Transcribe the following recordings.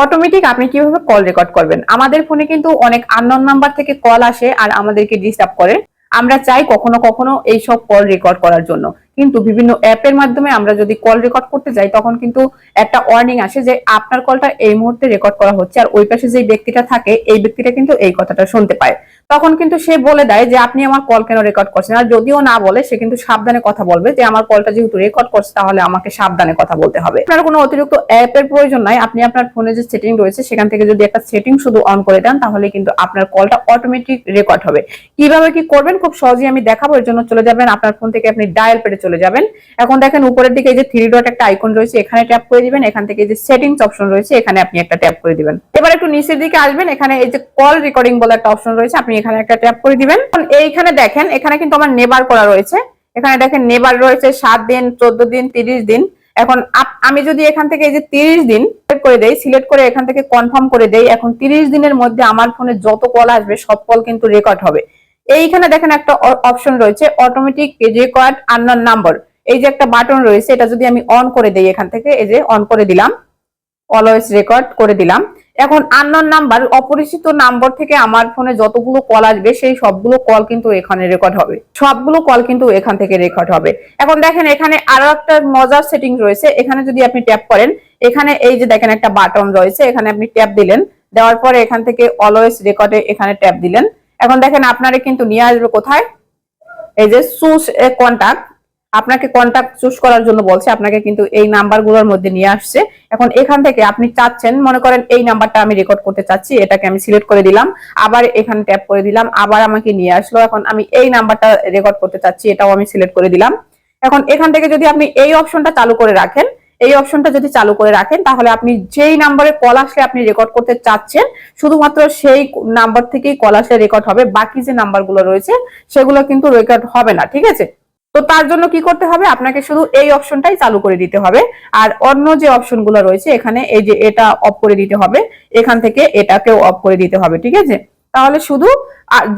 Automatic আপনি কিভাবে call record করবেন। আমাদের ফোনে কিন্তু অনেক আননোন নাম্বার থেকে কল আসে আর আমাদেরকে ডিস্টার্ব করে। আমরা চাই কখনো কখনো এইসব কল রেকর্ড করার জন্য, কিন্তু বিভিন্ন অ্যাপের মাধ্যমে আমরা যদি কল রেকর্ড করতে যাই তখন কিন্তু একটা ওয়ার্নিং আসে যে আপনার কলটা এই মুহূর্তে রেকর্ড করা হচ্ছে, আর ওই পাশে যে ব্যক্তিটা থাকে এই ব্যক্তিটা কিন্তু এই কথাটা শুনতে পায়। তখন কিন্তু সে বলে দেয় যে আপনি আমার কল কেন রেকর্ড করছেন। আর যদিও না বলে, সে কিন্তু সাবধানে কথা বলবে যে আমার কলটা যেহেতু রেকর্ড করছে তাহলে আমাকে সাবধানে কথা বলতে হবে। আপনার কোনো অতিরিক্ত অ্যাপের প্রয়োজন নাই। আপনি আপনার ফোনে যে সেটিং রয়েছে সেখান থেকে যদি একটা সেটিং শুধু অন করে দেন তাহলে কিন্তু আপনার কলটা অটোমেটিক রেকর্ড হবে। কিভাবে কি করবেন খুব সহজেই আমি দেখাবো। এর জন্য চলে যাবেন আপনার ফোন থেকে, আপনি ডায়াল পেডে চলে যাবেন। এখন দেখেন উপরের দিকে এই যে 3 ডট একটা আইকন রয়েছে, এখানে ট্যাপ করে দিবেন। এখান থেকে এই যে সেটিংস অপশন রয়েছে এখানে আপনি একটা ট্যাপ করে দিবেন। এবার একটু নিচের দিকে আসবেন, এখানে এই যে কল রেকর্ডিং বলে একটা অপশন রয়েছে, আপনি এখানে একটা ট্যাপ করে দিবেন। এইখানে দেখেন এখানে কিন্তু আমার নেবার করা রয়েছে। এখানে দেখেন নেবার রয়েছে 7 দিন, 14 দিন, 30 দিন। এখন আমি যদি এখান থেকে এই যে 30 দিন সিলেক্ট করে দেই, সিলেক্ট করে এখান থেকে কনফার্ম করে দেই, এখন 30 দিনের মধ্যে আমার ফোনে যত কল আসবে সব কল কিন্তু রেকর্ড হবে। এইখানে দেখেন একটা অপশন রয়েছে অটোমেটিক রেকর্ড আননোন নাম্বার, এই যে একটা বাটন রয়েছে, এটা যদি আমি অন করে দেই এখান থেকে, এই যে অন করে দিলাম, অলওয়েজ রেকর্ড করে দিলাম। এখন আননোন নাম্বার, অপরিচিত নাম্বার থেকে আমার ফোনে যতগুলো কল আসবে সেই সবগুলো কল কিন্তু এখানে রেকর্ড হবে, সবগুলো কল কিন্তু এখান থেকে রেকর্ড হবে। এখন দেখেন এখানে আরো একটা মজার সেটিং রয়েছে, এখানে যদি আপনি ট্যাপ করেন, এখানে এই যে দেখেন একটা বাটন রয়েছে, এখানে আপনি ট্যাপ দিলেন, দেওয়ার পরে এখান থেকে অলওয়েজ রেকর্ডে এখানে ট্যাপ দিলেন। এখন দেখেন আপনারে কিন্তু নিয়ে আসবে কোথায়, এই যে চুজ এ কন্টাক্ট, আপনাকে কন্টাক্ট চুজ করার জন্য বলছে, আপনাকে কিন্তু এই নাম্বারগুলোর মধ্যে নিয়ে আসছে। এখন এখান থেকে আপনি চাচ্ছেন, মনে করেন এই নাম্বারটা আমি রেকর্ড করতে চাচ্ছি, এটাকে আমি সিলেক্ট করে দিলাম, আবার এখানে ট্যাপ করে দিলাম, আবার আমাকে নিয়ে আসলো। এখন আমি এই নাম্বারটা রেকর্ড করতে চাচ্ছি, এটাও আমি সিলেক্ট করে দিলাম। এখন এখান থেকে যদি আপনি এই অপশনটা চালু করে রাখেন, এই অপশনটা যদি চালু করে রাখেন তাহলে আপনি যেই নাম্বারে কল আসলে আপনি রেকর্ড করতে চাচ্ছেন শুধুমাত্র সেই নাম্বার থেকেই কল আসলে রেকর্ড হবে, বাকি যে নাম্বারগুলো রয়েছে সেগুলো কিন্তু রেকর্ড হবে না। ঠিক আছে, তো তার জন্য কি করতে হবে, আপনাকে শুধু এই অপশনটাই চালু করে দিতে হবে, আর অন্য যে অপশনগুলো রয়েছে এখানে এই যে এটা অফ করে দিতে হবে, এখান থেকে এটাকেও অফ করে দিতে হবে। ঠিক আছে, তাহলে শুধু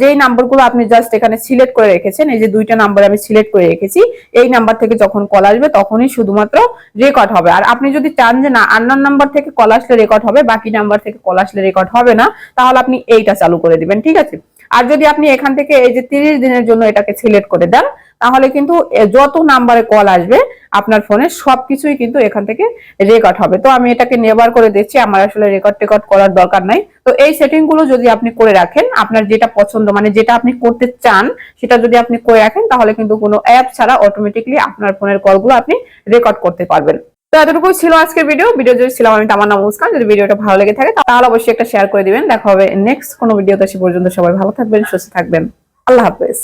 যেই নাম্বারগুলো আপনি জাস্ট এখানে সিলেক্ট করে রেখেছেন, এই যে দুইটা নাম্বার আমি সিলেক্ট করে রেখেছি, এই নাম্বার থেকে যখন কল আসবে তখনই শুধুমাত্র রেকর্ড হবে। আর আপনি যদি চান যে না আননোন নাম্বার থেকে কল আসলে রেকর্ড হবে, বাকি নাম্বার থেকে কল আসলে রেকর্ড হবে না, তাহলে আপনি এইটা চালু করে দিবেন। ঠিক আছে, আর যদি আপনি এখান থেকে এই যে 30 দিনের জন্য এটাকে সিলেক্ট করে দেন তাহলে কিন্তু যত নাম্বারে কল আসবে আপনার ফোনে সবকিছুই কিন্তু এখান থেকে রেকর্ড হবে। তো আমি এটাকে নেবার করে দিচ্ছি, আমার আসলে রেকর্ড করার দরকার নাই। তো এই সেটিং গুলো যদি আপনি করে রাখেন, আপনার যেটা পছন্দ মানে যেটা আপনি করতে চান সেটা যদি আপনি করে রাখেন তাহলে কিন্তু কোনো অ্যাপ ছাড়া অটোমেটিকলি আপনার ফোনের কলগুলো আপনি রেকর্ড করতে পারবেন। তো এতটুকু ছিল আজকের ভিডিও যদি ছিলাম আমি তামান্না মুস্কান। যদি ভিডিওটা ভালো লেগে থাকে তাহলে অবশ্যই একটা শেয়ার করে দিবেন। দেখা হবে নেক্সট কোনো ভিডিওতে, সে পর্যন্ত সবাই ভালো থাকবেন, সুস্থ থাকবেন। আল্লাহ হাফেজ।